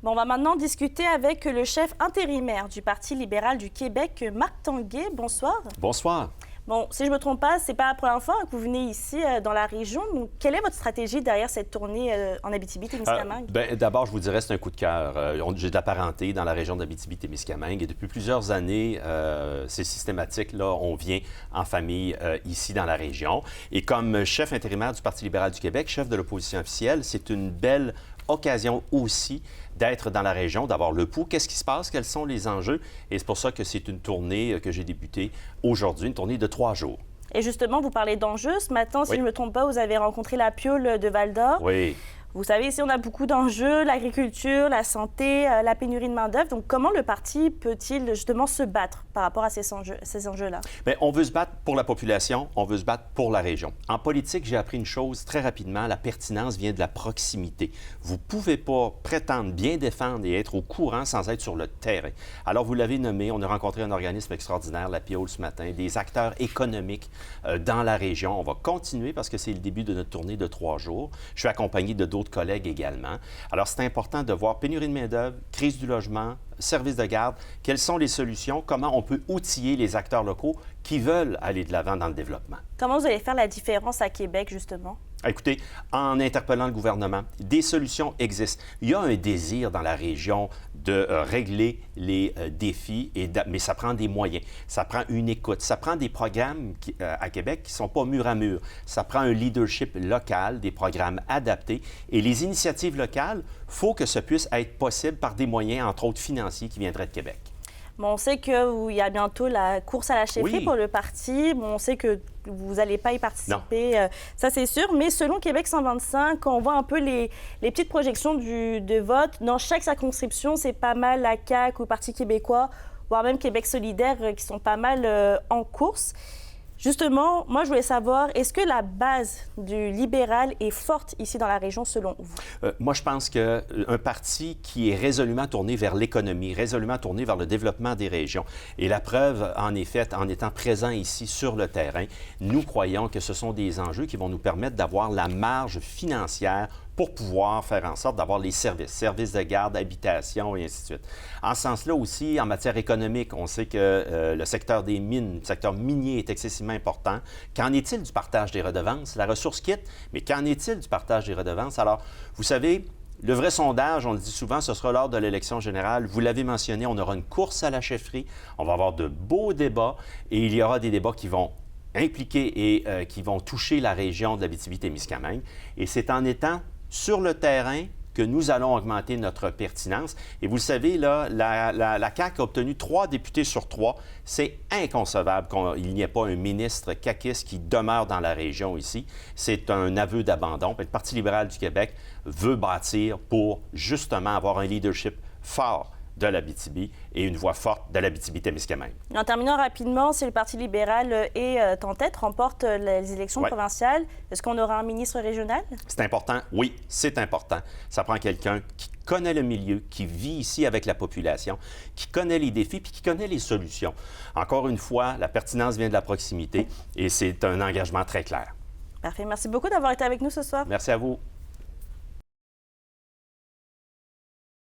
Bon, on va maintenant discuter avec le chef intérimaire du Parti libéral du Québec, Marc Tanguay. Bonsoir. Bonsoir. Bon, si je ne me trompe pas, c'est pas la première fois que vous venez ici dans la région. Donc, quelle est votre stratégie derrière cette tournée en Abitibi-Témiscamingue? D'abord, je vous dirais c'est un coup de cœur. J'ai de la parenté dans la région d'Abitibi-Témiscamingue et depuis plusieurs années, c'est systématique. Là, on vient en famille ici dans la région. Et comme chef intérimaire du Parti libéral du Québec, chef de l'opposition officielle, c'est une belle occasion aussi d'être dans la région, d'avoir le pouls. Qu'est-ce qui se passe? Quels sont les enjeux? Et c'est pour ça que c'est une tournée que j'ai débutée aujourd'hui, une tournée de 3 jours. Et justement, vous parlez d'enjeux. Ce matin, si Oui. je ne me trompe pas, vous avez rencontré la Piole de Val-d'Or. Oui. Vous savez, ici, on a beaucoup d'enjeux, l'agriculture, la santé, la pénurie de main-d'œuvre. Donc, comment le parti peut-il justement se battre par rapport à ces enjeux-là? Bien, on veut se battre pour la population, on veut se battre pour la région. En politique, j'ai appris une chose très rapidement, la pertinence vient de la proximité. Vous ne pouvez pas prétendre bien défendre et être au courant sans être sur le terrain. Alors, vous l'avez nommé, on a rencontré un organisme extraordinaire, la Piole, ce matin, des acteurs économiques dans la région. On va continuer parce que c'est le début de notre tournée de 3 jours. Je suis accompagné de d'autres collègues également. Alors, c'est important de voir pénurie de main-d'œuvre, crise du logement, services de garde, quelles sont les solutions, comment on peut outiller les acteurs locaux qui veulent aller de l'avant dans le développement. Comment vous allez faire la différence à Québec, justement? Écoutez, en interpellant le gouvernement, des solutions existent. Il y a un désir dans la région de régler les défis, mais ça prend des moyens, ça prend une écoute, ça prend des programmes à Québec qui ne sont pas mur à mur. Ça prend un leadership local, des programmes adaptés. Et les initiatives locales, il faut que ça puisse être possible par des moyens, entre autres financiers, qui viendraient de Québec. Bon, on sait qu'il y a bientôt la course à la chefferie pour le parti. Bon, on sait que vous n'allez pas y participer, ça c'est sûr. Mais selon Québec 125, quand on voit un peu les petites projections de vote, dans chaque circonscription, c'est pas mal la CAQ ou le Parti québécois, voire même Québec solidaire, qui sont pas mal en course. Justement, moi, je voulais savoir, est-ce que la base du libéral est forte ici dans la région, selon vous? Moi, je pense qu'un parti qui est résolument tourné vers l'économie, résolument tourné vers le développement des régions, et la preuve, en effet, en étant présent ici sur le terrain, nous croyons que ce sont des enjeux qui vont nous permettre d'avoir la marge financière pour pouvoir faire en sorte d'avoir les services de garde, habitation et ainsi de suite. En ce sens-là aussi, en matière économique, on sait que le secteur des mines, le secteur minier est excessivement important. Qu'en est-il du partage des redevances? La ressource quitte, mais qu'en est-il du partage des redevances? Alors, vous savez, le vrai sondage, on le dit souvent, ce sera lors de l'élection générale. Vous l'avez mentionné, on aura une course à la chefferie, on va avoir de beaux débats et il y aura des débats qui vont impliquer et qui vont toucher la région de l'Abitibi-Témiscamingue. Et c'est en étant sur le terrain que nous allons augmenter notre pertinence. Et vous le savez, là, la CAQ a obtenu 3 députés sur 3. C'est inconcevable qu'il n'y ait pas un ministre caquiste qui demeure dans la région ici. C'est un aveu d'abandon. Le Parti libéral du Québec veut bâtir pour justement avoir un leadership fort de l'Abitibi et une voix forte de l'Abitibi-Témiscamingue. En terminant rapidement, si le Parti libéral est en tête, remporte les élections provinciales, est-ce qu'on aura un ministre régional? C'est important. Oui, c'est important. Ça prend quelqu'un qui connaît le milieu, qui vit ici avec la population, qui connaît les défis puis qui connaît les solutions. Encore une fois, la pertinence vient de la proximité et c'est un engagement très clair. Parfait. Merci beaucoup d'avoir été avec nous ce soir. Merci à vous.